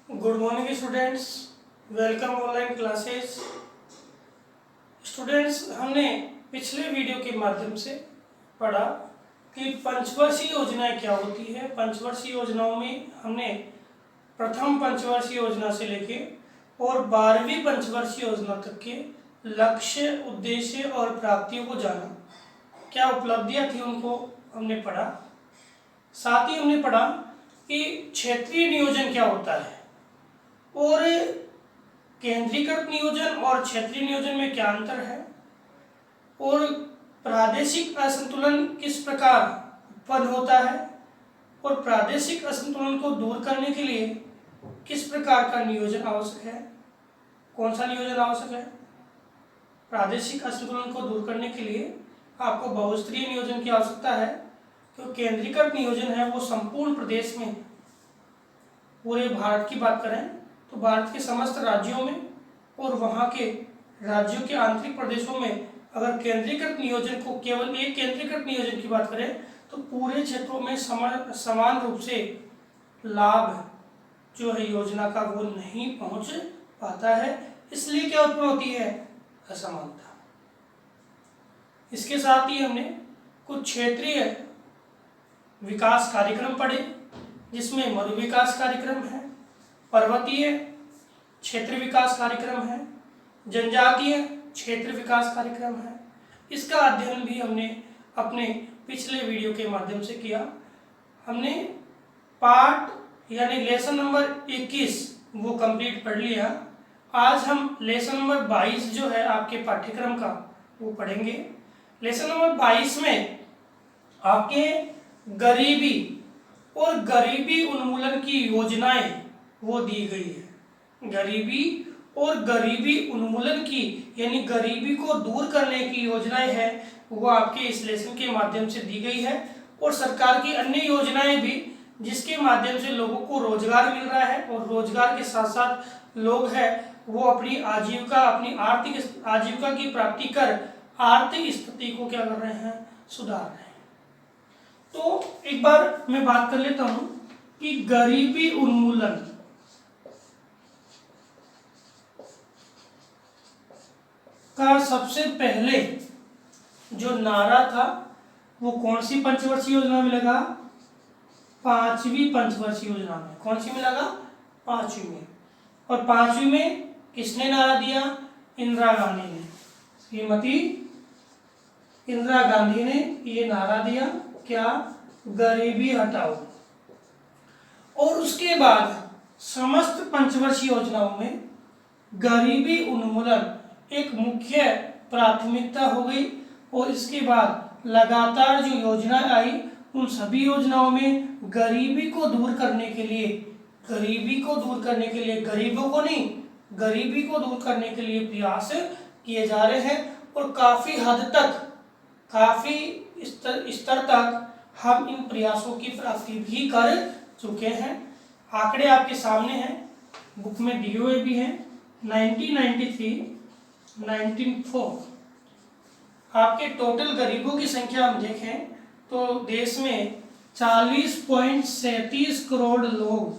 Good morning students, welcome online classes. Students, हमने पिछले video के माध्यम से पढ़ा कि पंचवर्षीय योजनाएं क्या होती है। पंचवर्षीय योजनाओं में हमने प्रथम पंचवर्षीय योजना से लेके और 12वीं पंचवर्षीय योजना तक के लक्ष्य, उद्देश्य और प्राप्तियों को जाना, क्या उपलब्धियां थी उनको हमने पढ़ा। साथ ही हमने पढ़ा कि क्षेत्रीय नियोजन क्या होता है और केंद्रीकृत नियोजन और क्षेत्रीय नियोजन में क्या अंतर है और प्रादेशिक असंतुलन किस प्रकार उत्पन्न होता है और प्रादेशिक असंतुलन को दूर करने के लिए किस प्रकार का नियोजन आवश्यक है। कौन सा नियोजन आवश्यक है? प्रादेशिक असंतुलन को दूर करने के लिए आपको बहुस्तरीय नियोजन की आवश्यकता है, क्योंकि केंद्रीकृत नियोजन है वो संपूर्ण प्रदेश में, पूरे भारत की बात करें तो भारत के समस्त राज्यों में और वहाँ के राज्यों के आंतरिक प्रदेशों में अगर केंद्रीकृत नियोजन को, केवल एक केंद्रीकृत नियोजन की बात करें तो पूरे क्षेत्रों में समान रूप से लाभ जो है योजना का वो नहीं पहुंच पाता है। इसलिए क्या उत्पन्न होती है? असमानता। इसके साथ ही हमने कुछ क्षेत्रीय विकास कार्यक्रम पढ़े, जिसमें मरु विकास कार्यक्रम है, पर्वतीय क्षेत्र विकास कार्यक्रम है, जनजातीय क्षेत्र विकास कार्यक्रम है। इसका अध्ययन भी हमने अपने पिछले वीडियो के माध्यम से किया। हमने पार्ट यानी लेसन नंबर 21 वो कंप्लीट पढ़ लिया। आज हम लेसन नंबर 22 जो है आपके पाठ्यक्रम का वो पढ़ेंगे। लेसन नंबर 22 में आपके गरीबी और गरीबी उन्मूलन की योजनाएं वो दी गई है। गरीबी और गरीबी उन्मूलन की यानी गरीबी को दूर करने की योजनाएं हैं वो आपके इस लेसन के माध्यम से दी गई है, और सरकार की अन्य योजनाएं भी जिसके माध्यम से लोगों को रोजगार मिल रहा है और रोजगार के साथ साथ लोग हैं वो अपनी आजीविका, अपनी आर्थिक आजीविका की प्राप्ति कर आर्थिक स्थिति को क्या कर रहे हैं? सुधार रहे हैं। तो एक बार मैं बात कर लेता हूं कि गरीबी उन्मूलन का सबसे पहले जो नारा था वो कौन सी पंचवर्षीय योजना में लगा? 5वीं पंचवर्षीय योजना में। कौन सी में लगा? 5वीं में। और 5वीं में किसने नारा दिया? इंदिरा गांधी ने। श्रीमती इंदिरा गांधी ने ये नारा दिया, क्या? गरीबी हटाओ। और उसके बाद समस्त पंचवर्षीय योजनाओं में गरीबी उन्मूलन एक मुख्य प्राथमिकता हो गई, और इसके बाद लगातार जो योजनाएं आई उन सभी योजनाओं में गरीबी को दूर करने के लिए, गरीबों को नहीं, गरीबी को दूर करने के लिए प्रयास किए जा रहे हैं। और काफी हद तक, काफी स्तर तक हम इन प्रयासों की प्राप्ति भी कर चुके हैं। आंकड़े आपके सामने हैं, बुक में दिए हुए भी हैं। 1993, 1904 आपके टोटल गरीबों की संख्या हम देखें तो देश में 40.37 करोड़ लोग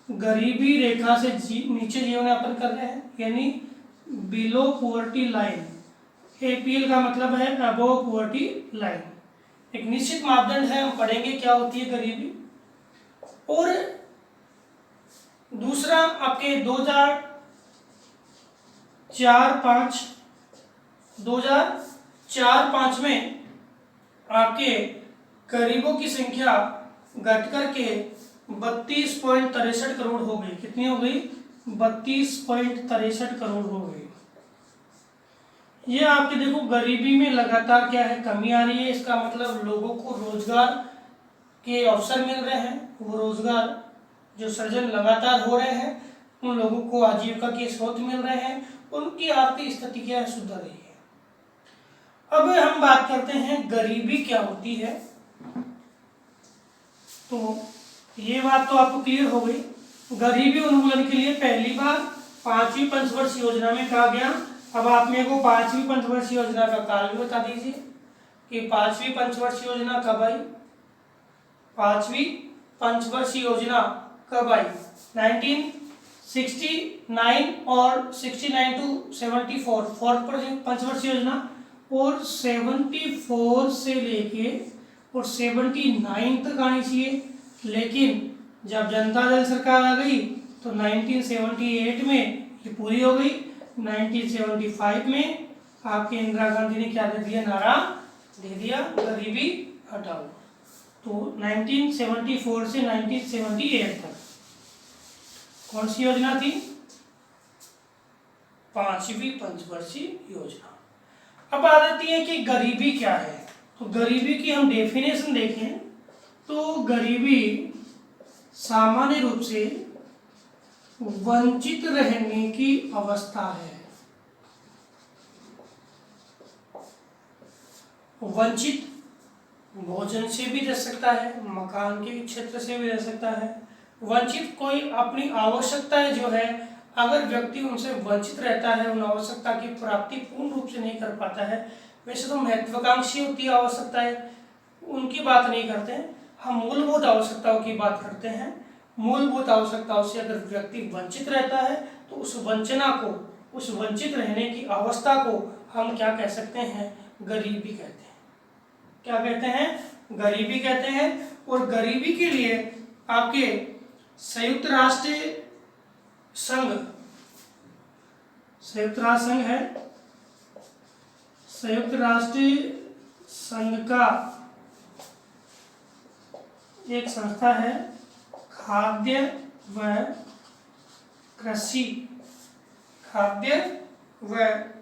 गरीबी रेखा से नीचे जीवन यापन कर रहे हैं, यानी बिलो पॉवर्टी लाइन। APL का मतलब है अबोव पॉवर्टी लाइन। एक निश्चित मापदंड है, हम पढ़ेंगे क्या होती है गरीबी। और दूसरा आपके 2004-5 में आपके गरीबों की संख्या घट करके 32.63 करोड़ हो गई। कितनी हो गई? 32.63 करोड़ हो गई। ये आपके देखो गरीबी में लगातार क्या है? कमी आ रही है। इसका मतलब लोगों को रोजगार के अवसर मिल रहे हैं, वो रोजगार जो सृजन लगातार हो रहे हैं, उन लोगों को आजीविका के स्रोत मिल रहे हैं, उनकी आर्थिक स्थिति क्या है? सुधर रही है। अब हम बात करते हैं गरीबी क्या होती है। तो ये बात तो आपको क्लियर हो गई। गरीबी उन्मूलन के लिए पहली बार 5वीं पंचवर्षीय योजना में कहा गया। अब आप मेरे को 5वीं पंचवर्षीय योजना का काल भी बता दीजिए कि 5वीं पंचवर्षीय योजना कब आई? 5वीं पंचवर्षीय योजना कब आई? 69 और 69 टू 74 फोर्थ पंचवर्षीय योजना, और 74 से लेके और 79 तक आनी चाहिए। लेकिन जब जनता दल सरकार आ गई तो 1978 में ये पूरी हो गई। 1975 में आपके इंदिरा गांधी ने क्या दे दिया, नारा दे दिया, गरीबी हटाओ। तो 1974 से 1978 तक कौन सी योजना थी, पांचवी पंचवर्षीय योजना। अब आ जाती है कि गरीबी क्या है। तो गरीबी की हम डेफिनेशन देखें तो गरीबी सामान्य रूप से वंचित रहने की अवस्था है। वंचित भोजन से भी रह सकता है, मकान के क्षेत्र से भी रह सकता है। वंचित कोई अपनी आवश्यकताएं जो है, अगर व्यक्ति उनसे वंचित रहता है, उन आवश्यकता की प्राप्ति पूर्ण रूप से नहीं कर पाता है। वैसे तो महत्वाकांक्षी होती है आवश्यकताएं, उनकी बात नहीं करते हैं, हम मूलभूत आवश्यकताओं की बात करते हैं। मूलभूत आवश्यकताओं से अगर व्यक्ति वंचित रहता है तो उस वंचना को, उस वंचित रहने की अवस्था को हम क्या कह सकते हैं, गरीबी कहते हैं। क्या कहते हैं, गरीबी कहते हैं। और गरीबी के लिए आपके संयुक्त राष्ट्र संघ है, संयुक्त राष्ट्र संघ का एक संस्था है खाद्य व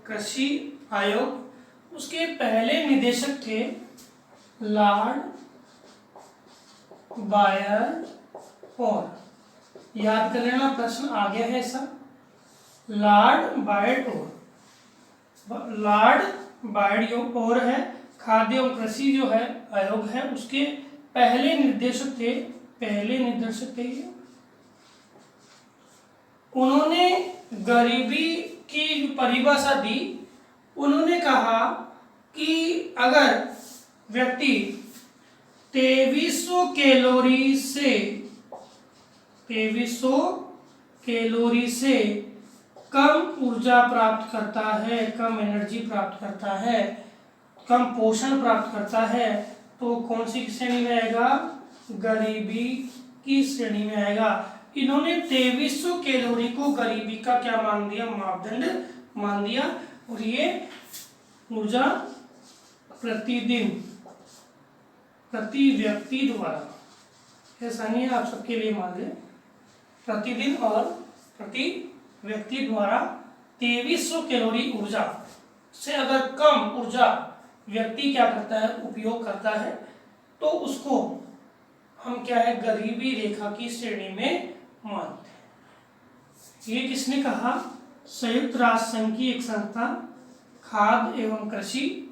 कृषि आयोग। उसके पहले निदेशक थे लॉर्ड बायर और, याद कर लेना, प्रश्न आ गया है ऐसा, लॉर्ड बायर और है खाद्य और कृषि जो है आयोग है, उसके पहले निर्देशक थे ये। उन्होंने गरीबी की परिभाषा दी। उन्होंने कहा कि अगर व्यक्ति 2300 कैलोरी से कम ऊर्जा प्राप्त करता है, कम एनर्जी प्राप्त करता है, कम पोषण प्राप्त करता है, तो कौन सी श्रेणी में आएगा, गरीबी की श्रेणी में आएगा। इन्होंने 2300 कैलोरी को गरीबी का क्या मान दिया, मापदंड मान दिया। और ये ऊर्जा प्रतिदिन प्रति व्यक्ति द्वारा, ऐसा नहीं है आप सबके लिए मान लें, प्रतिदिन और प्रति व्यक्ति द्वारा 2300 कैलोरी ऊर्जा से अगर कम ऊर्जा व्यक्ति क्या करता है, उपयोग करता है, तो उसको हम क्या है, गरीबी रेखा की श्रेणी में मानते हैं। ये किसने कहा, संयुक्त राष्ट्र संघ की एक संस्था खाद्य एवं कृषि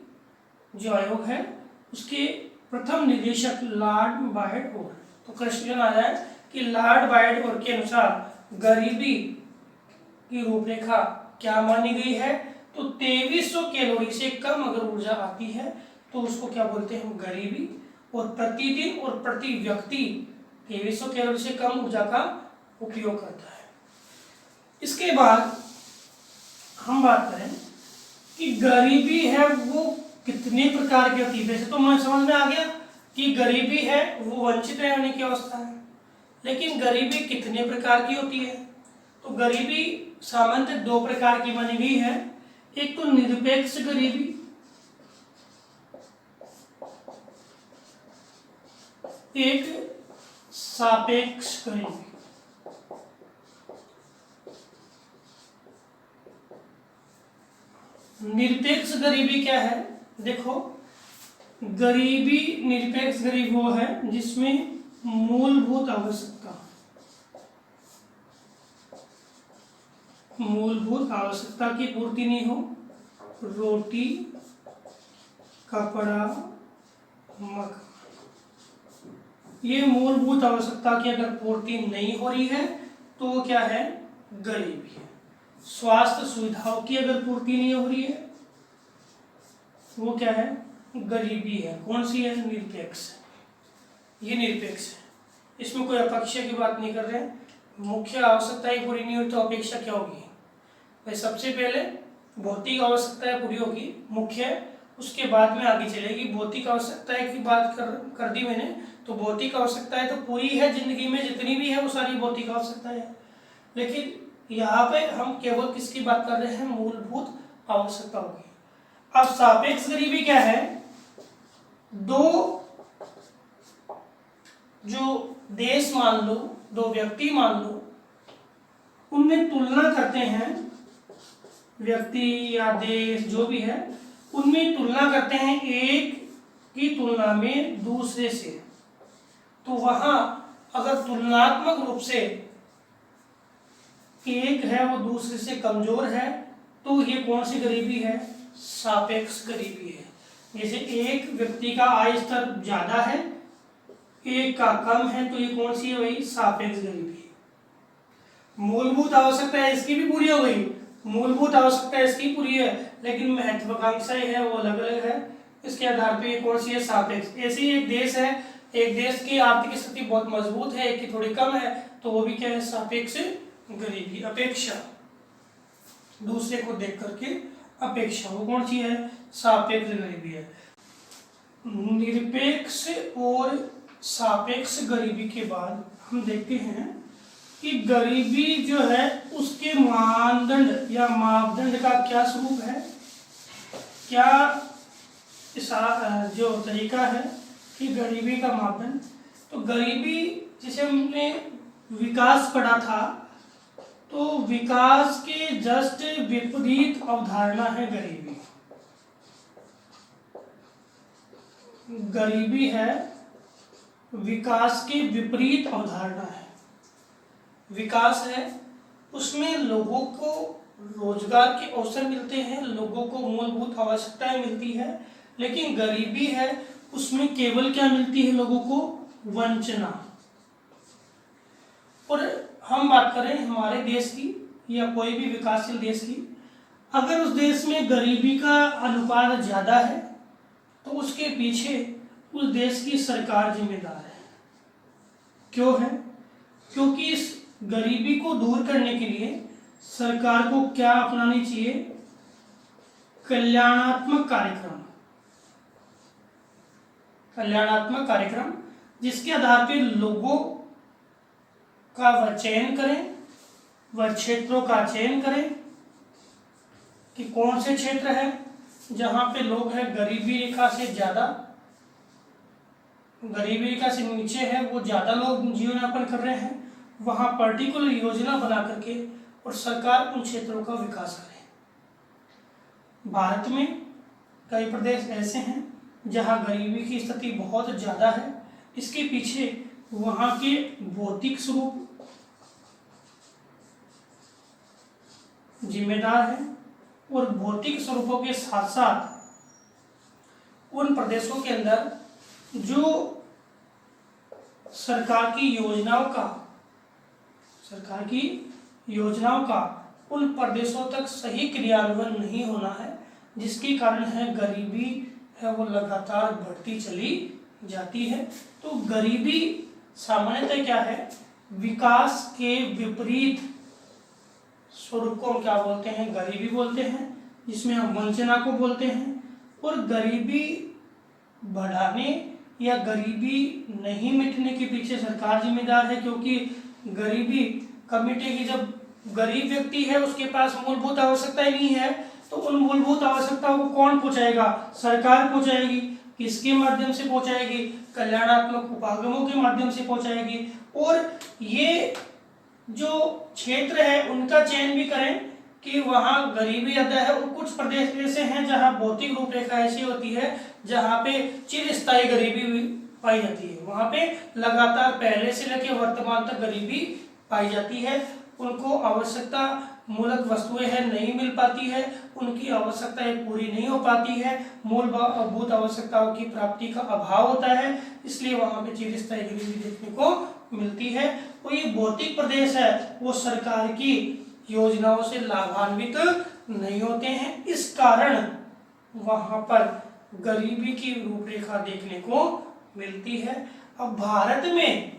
जो आयोग है, उसके प्रथम निदेशक लॉर्ड बायड और। तो क्वेश्चन आ जाए कि लॉर्ड बायड और के अनुसार गरीबी की रूपरेखा क्या मानी गई है, तो 2300 कैलोरी से कम अगर ऊर्जा आती है तो उसको क्या बोलते हैं, गरीबी। और प्रतिदिन और प्रति व्यक्ति 2300 कैलोरी से कम ऊर्जा का उपयोग करता है। इसके बाद हम बात करें कि गरीबी है वो कितने प्रकार की होती है। वैसे तो मैं समझ में आ गया कि गरीबी है वो वंचित रहने की अवस्था है, लेकिन गरीबी कितने प्रकार की होती है। तो गरीबी सामान्यतः दो प्रकार की मानी गई है। एक तो निरपेक्ष गरीबी, एक सापेक्ष गरीबी। निरपेक्ष गरीबी क्या है, देखो, गरीबी, निरपेक्ष गरीबी वो है जिसमें मूलभूत आवश्यकता की पूर्ति नहीं हो। रोटी, कपड़ा, मकान, ये मूलभूत आवश्यकता की अगर पूर्ति नहीं हो रही है तो वो क्या है, गरीबी है। स्वास्थ्य सुविधाओं की अगर पूर्ति नहीं हो रही है वो क्या है, गरीबी है। कौन सी है, निरपेक्ष। ये निरपेक्ष है, इसमें कोई अपक्षय की बात नहीं कर रहे हैं। मुख्य आवश्यकताएं पूरी नहीं हुई तो अपेक्षा क्या होगी? भाई सबसे पहले भौतिक आवश्यकताएं पूरी होगी मुख्य, उसके बाद में आगे चलेगी। भौतिक आवश्यकताएं की बात कर दी मैंने, तो भौतिक आवश्यकताएं तो पूरी है जिंदगी में, जितनी भी है वो सारी भौतिक आवश्यकताएं हैं। लेकिन यहाँ पे हम केवल किसकी बात कर रहे हैं? मूलभूत आवश्यकताओं की। अब सापेक्ष गरीबी क्या है? दो जो देश मान लो, दो व्यक्ति मान लो, उनमें तुलना करते हैं, व्यक्ति या देश जो भी है उनमें तुलना करते हैं एक की तुलना में दूसरे से। तो वहां अगर तुलनात्मक रूप से एक है वो दूसरे से कमजोर है तो ये कौन सी गरीबी है? सापेक्ष गरीबी है। जैसे एक व्यक्ति का आय स्तर ज्यादा है, एक का कम है, तो ये कौन सी है? वही सापेक्ष गरीबी है। मूलभूत आवश्यकता इसकी भी पूरी हो गई, मूलभूत आवश्यकता इसकी पूरी है, लेकिन महत्वाकांक्षाएं है वो अलग अलग है। इसके आधार पे ये कौन सी है? सापेक्ष। ऐसे ही एक देश है, एक देश की आर्थिक स्थिति बहुत मजबूत है, एक की थोड़ी कम है, तो वो भी क्या है? सापेक्ष गरीबी। अपेक्षा, दूसरे को देख करके अपेक्षा, वो कौन सी है? सापेक्ष गरीबी है। निरपेक्ष और सापेक्ष गरीबी के बाद हम देखते हैं कि गरीबी जो है उसके मानदंड या मापदंड का क्या स्वरूप है, क्या जो तरीका है कि गरीबी का मापदंड। तो गरीबी जैसे हमने विकास पढ़ा था, तो विकास के जस्ट विपरीत अवधारणा है गरीबी। गरीबी है विकास के विपरीत अवधारणा है। विकास है उसमें लोगों को रोजगार के अवसर मिलते हैं, लोगों को मूलभूत आवश्यकताएं मिलती है, लेकिन गरीबी है उसमें केवल क्या मिलती है? लोगों को वंचना। और हम बात करें हमारे देश की या कोई भी विकासशील देश की, अगर उस देश में गरीबी का अनुपात ज्यादा है तो उसके पीछे उस देश की सरकार जिम्मेदार है। क्यों है? क्योंकि इस गरीबी को दूर करने के लिए सरकार को क्या अपनानी चाहिए? कल्याणात्मक कार्यक्रम। कल्याणात्मक कार्यक्रम जिसके आधार पर लोगों का वह चयन करें, वह क्षेत्रों का चयन करें कि कौन से क्षेत्र है जहां पे लोग हैं गरीबी रेखा से ज्यादा, गरीबी रेखा से नीचे है वो ज्यादा लोग जीवन यापन कर रहे हैं, वहां पर्टिकुलर योजना बना करके और सरकार उन क्षेत्रों का विकास करे। भारत में कई प्रदेश ऐसे हैं जहां गरीबी की स्थिति बहुत ज्यादा है। इसके पीछे वहां के भौतिक स्वरूप जिम्मेदार है, और भौतिक स्वरूपों के साथ साथ उन प्रदेशों के अंदर जो सरकार की योजनाओं का उन प्रदेशों तक सही क्रियान्वयन नहीं होना है, जिसके कारण है गरीबी है वो लगातार बढ़ती चली जाती है। तो गरीबी सामान्यतः क्या है? विकास के विपरीत स्वरूप को हम क्या बोलते हैं? गरीबी बोलते हैं, जिसमें हम वंचना को बोलते हैं। और गरीबी बढ़ाने या गरीबी नहीं मिटने के पीछे सरकार जिम्मेदार है, क्योंकि गरीबी कब मिटेगी? जब गरीब व्यक्ति है उसके पास मूलभूत आवश्यकताएं नहीं है, तो उन मूलभूत आवश्यकताओं को कौन पहुंचाएगा? सरकार पहुंचाएगी। किसके माध्यम से पहुंचाएगी? कल्याणात्मक उपागमों के माध्यम से पहुंचाएगी। और ये जो क्षेत्र है उनका चयन भी करें कि वहाँ गरीबी ज्यादा है, और कुछ प्रदेश ऐसे हैं जहाँ भौतिक रूपरेखा ऐसी होती है जहाँ पे चिरस्थायी गरीबी पाई जाती है, वहाँ पे लगातार पहले से लेकर वर्तमान तक गरीबी पाई जाती है। उनको आवश्यकता मूलक वस्तुएं हैं नहीं मिल पाती है, उनकी आवश्यकताएं पूरी नहीं हो पाती है, मूलभूत आवश्यकताओं की प्राप्ति का अभाव होता है, इसलिए वहाँ पे चिरस्थायी गरीबी देखने को मिलती है। और ये भौतिक प्रदेश है वो सरकार की योजनाओं से लाभान्वित नहीं होते हैं, इस कारण वहां पर गरीबी की रूपरेखा देखने को मिलती है। अब भारत में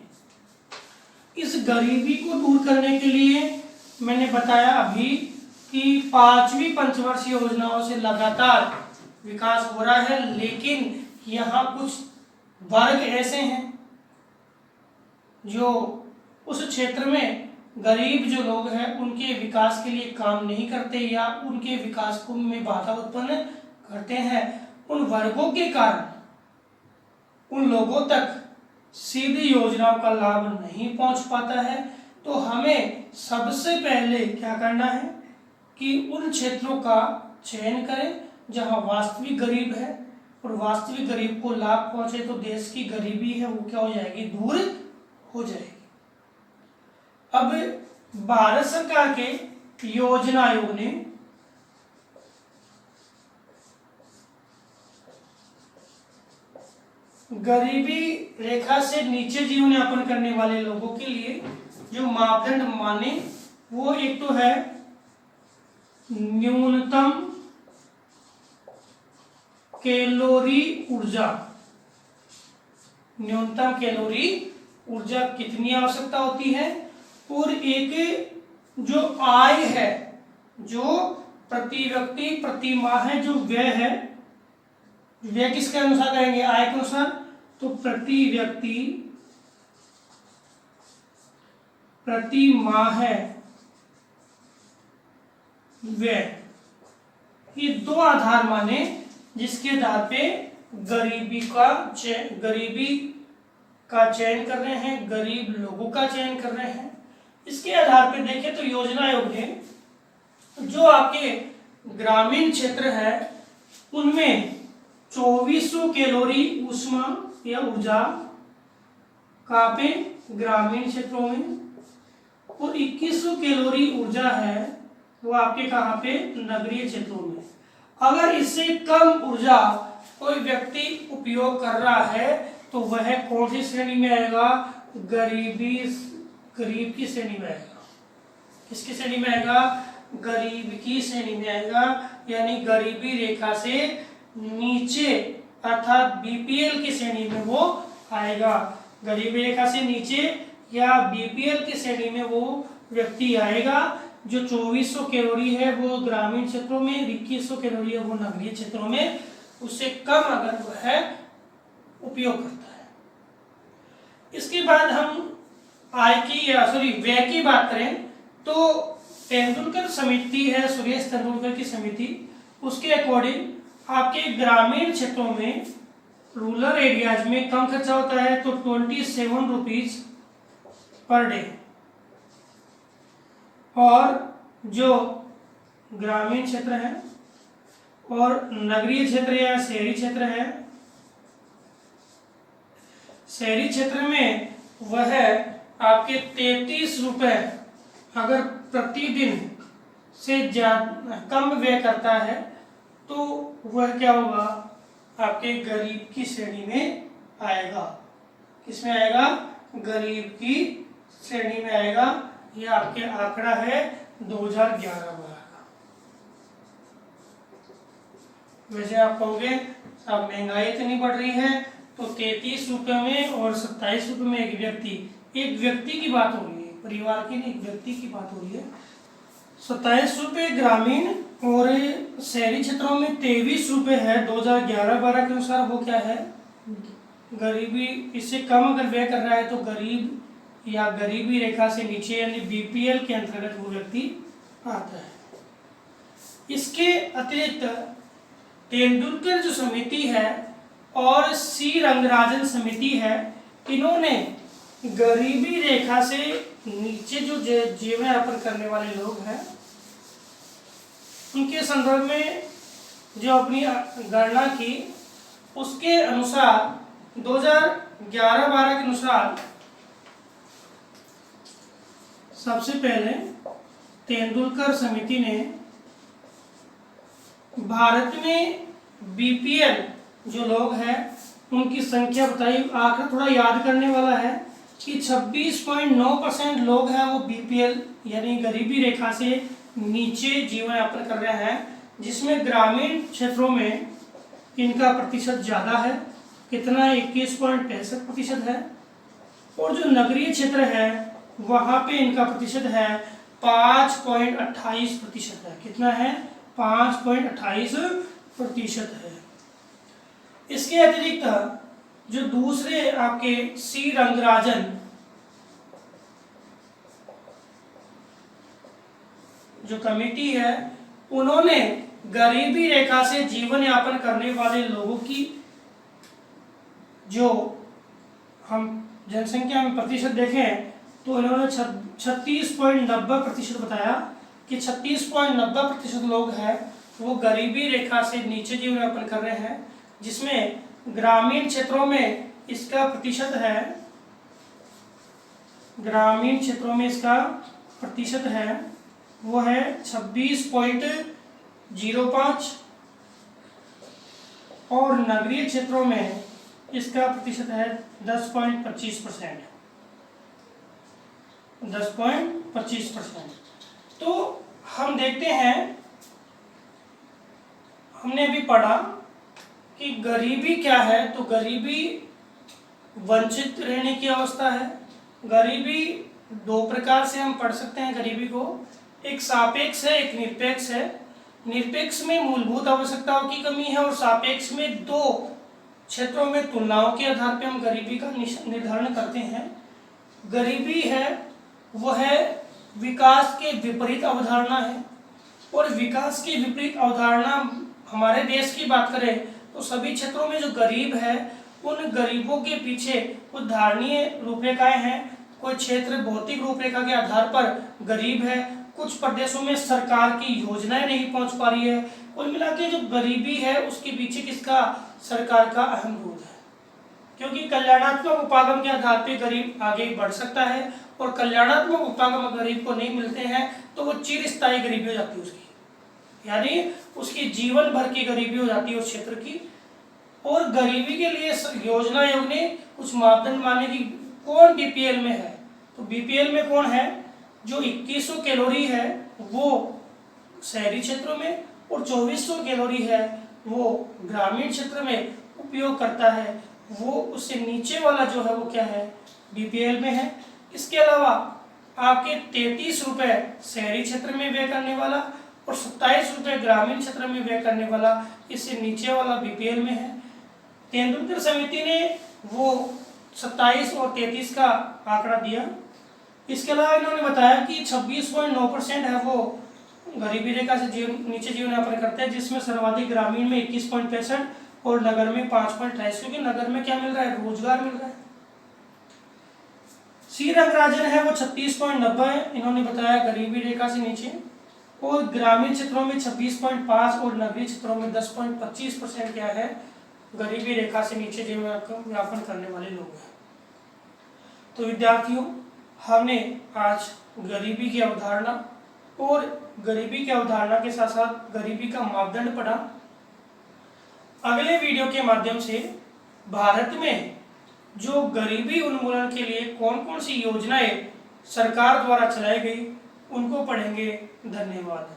इस गरीबी को दूर करने के लिए मैंने बताया अभी कि 5वीं पंचवर्षीय योजनाओं से लगातार विकास हो रहा है, लेकिन यहाँ कुछ वर्ग ऐसे हैं जो उस क्षेत्र में गरीब जो लोग हैं उनके विकास के लिए काम नहीं करते या उनके विकास को में बाधा उत्पन्न करते हैं। उन वर्गों के कारण उन लोगों तक सीधी योजनाओं का लाभ नहीं पहुंच पाता है। तो हमें सबसे पहले क्या करना है कि उन क्षेत्रों का चयन करें जहां वास्तविक गरीब है, और वास्तविक गरीब को लाभ पहुंचे तो देश की गरीबी है वो क्या हो जाएगी, दूर हो जाएगी। अब भारत सरकार के योजना आयोग ने गरीबी रेखा से नीचे जीवन यापन करने वाले लोगों के लिए जो मापदंड माने वो एक तो है न्यूनतम कैलोरी ऊर्जा। न्यूनतम कैलोरी ऊर्जा कितनी आवश्यकता होती है, और एक जो आय है, जो प्रति व्यक्ति प्रति माह है जो व्यय है, व्यय किसके अनुसार करेंगे, आय के अनुसार, तो प्रति व्यक्ति प्रति माह है व्यय, ये दो आधार माने जिसके आधार पे गरीबी का चयन कर रहे हैं, गरीब लोगों का चयन कर रहे हैं। इसके आधार पे देखें तो योजना आयोग ने जो आपके ग्रामीण क्षेत्र है उनमें 2400 कैलोरी ऊष्मा या ऊर्जा कहाँ पे, ग्रामीण क्षेत्रों में, और 2100 कैलोरी ऊर्जा है वो आपके कहाँ पे, नगरीय क्षेत्रों में। अगर इससे कम ऊर्जा कोई व्यक्ति उपयोग कर रहा है तो वह कौन सी श्रेणी में आएगा, गरीब की श्रेणी में आएगा। किसकी श्रेणी में आएगा, गरीब की श्रेणी में आएगा, यानी गरीबी रेखा से नीचे अर्थात बीपीएल की श्रेणी में वो आएगा। गरीबी रेखा से नीचे या बीपीएल की श्रेणी में वो व्यक्ति आएगा जो 2400 कैलोरी है वो ग्रामीण क्षेत्रों में, 2100 कैलोरी है वो नगरीय क्षेत्रों में, उससे कम अगर वह उपयोग करता है। इसके बाद हम आय की व्यय की बात करें तो तेंदुलकर समिति है, सुरेश तेंदुलकर की समिति, उसके अकॉर्डिंग आपके ग्रामीण क्षेत्रों में, रूरल एरियाज में कम खर्चा होता है तो 27 रुपीज पर डे, और जो ग्रामीण क्षेत्र है और नगरीय क्षेत्र या शहरी क्षेत्र है, शहरी क्षेत्र में वह आपके 33 रुपए अगर प्रतिदिन से ज्यादा कम व्यय करता है तो वह क्या होगा, आपके गरीब की श्रेणी में आएगा। किसमें आएगा, गरीब की श्रेणी में आएगा। यह आपके आंकड़ा है 2011-12 का। वैसे आप कहोगे अब महंगाई इतनी बढ़ रही है तो 33 रुपये में और 27 रुपये में एक व्यक्ति की बात हो रही है, परिवार की नहीं, एक व्यक्ति की बात हो रही है। 27 रुपये ग्रामीण और शहरी क्षेत्रों में 23 रुपये है 2011-12 के अनुसार। वो क्या है, गरीबी, इससे कम अगर व्यय कर रहा है तो गरीब या गरीबी रेखा से नीचे यानी बीपीएल के अंतर्गत वो व्यक्ति आता है। इसके अतिरिक्त तेंदुलकर जो समिति है और सी रंगराजन समिति है, इन्होंने गरीबी रेखा से नीचे जो जीवन यापन करने वाले लोग हैं उनके संदर्भ में जो अपनी गणना की, उसके अनुसार 2011-12 के अनुसार सबसे पहले तेंदुलकर समिति ने भारत में बीपीएल जो लोग हैं उनकी संख्या बताई। आंकड़ा थोड़ा याद करने वाला है कि 26.9% लोग हैं वो बीपीएल यानी गरीबी रेखा से नीचे जीवन यापन कर रहे हैं, जिसमें ग्रामीण क्षेत्रों में इनका प्रतिशत ज़्यादा है, कितना 21.65% है, और जो नगरीय क्षेत्र है वहाँ पे इनका प्रतिशत है 5.28% है। कितना है? 5.28% है। इसके अतिरिक्त जो दूसरे आपके सी रंगराजन जो कमेटी है, उन्होंने गरीबी रेखा से जीवन यापन करने वाले लोगों की जो हम जनसंख्या में प्रतिशत देखें तो इन्होंने 36.90% बताया कि 36.90% लोग हैं वो गरीबी रेखा से नीचे जीवन यापन कर रहे हैं, जिसमें ग्रामीण क्षेत्रों में इसका प्रतिशत है, ग्रामीण क्षेत्रों में इसका प्रतिशत है वो है 26.05 और नगरीय क्षेत्रों में इसका प्रतिशत है 10.25%। 10.25%। तो हम देखते हैं, हमने अभी पढ़ा कि गरीबी क्या है। तो गरीबी वंचित रहने की अवस्था है। गरीबी दो प्रकार से हम पढ़ सकते हैं गरीबी को, एक सापेक्ष है, एक निरपेक्ष है। निरपेक्ष में मूलभूत आवश्यकताओं की कमी है और सापेक्ष में दो क्षेत्रों में तुलनाओं के आधार पर हम गरीबी का निर्धारण करते हैं। गरीबी है वह है विकास के विपरीत अवधारणा है, और विकास की विपरीत अवधारणा हमारे देश की बात करें तो सभी क्षेत्रों में जो गरीब है उन गरीबों के पीछे कुछ धारणीय रूपरेखाएं हैं। कोई क्षेत्र भौतिक रूपरेखा के आधार पर गरीब है, कुछ प्रदेशों में सरकार की योजनाएं नहीं पहुंच पा रही है। कुल मिला के जो गरीबी है उसके पीछे किसका? सरकार का अहम रोल है, क्योंकि कल्याणात्मक उपागम के आधार पर गरीब आगे बढ़ सकता है, और कल्याणात्मक उपागम गरीब को नहीं मिलते हैं तो वो चिरस्थायी गरीबी हो जाती है उसकी, यानी उसकी जीवन भर की गरीबी हो जाती है उस क्षेत्र की। और गरीबी के लिए योजना आयोग ने कुछ मापदंड माने कि कौन बीपीएल में है। तो बीपीएल में कौन है? जो 2100 कैलोरी है वो शहरी क्षेत्रों में, और 2400 कैलोरी है वो ग्रामीण क्षेत्र में उपयोग करता है, वो उससे नीचे वाला जो है वो क्या है? बीपीएल में है। इसके अलावा आपके 33 रुपये शहरी क्षेत्र में व्यय करने वाला और 27 रुपये ग्रामीण क्षेत्र में व्यय करने वाला, इससे नीचे वाला बीपीएल में है। तेंदुलकर समिति ने वो 27 और 33 का आंकड़ा दिया। इसके अलावा इन्होंने बताया कि 26.9% है वो गरीबी रेखा से नीचे जीवन यापन करते हैं, जिसमें सर्वाधिक ग्रामीण में 21.65 और नगर में 5.28, क्योंकि नगर में क्या मिल रहा है? रोजगार मिल रहा है। सी रंगराजन है वो 36.90 इन्होंने बताया गरीबी रेखा से नीचे, और ग्रामीण क्षेत्रों में 26.5 और नगरीय क्षेत्रों में 10.25% क्या है? गरीबी रेखा से नीचे जीवन यापन करने वाले लोग हैं। तो विद्यार्थियों, हमने आज गरीबी की अवधारणा और गरीबी की अवधारणा के साथ साथ गरीबी का मापदंड पढ़ा। अगले वीडियो के माध्यम से भारत में जो गरीबी उन्मूलन के लिए कौन कौन सी योजनाएं सरकार द्वारा चलाई गई उनको पढ़ेंगे। धन्यवाद।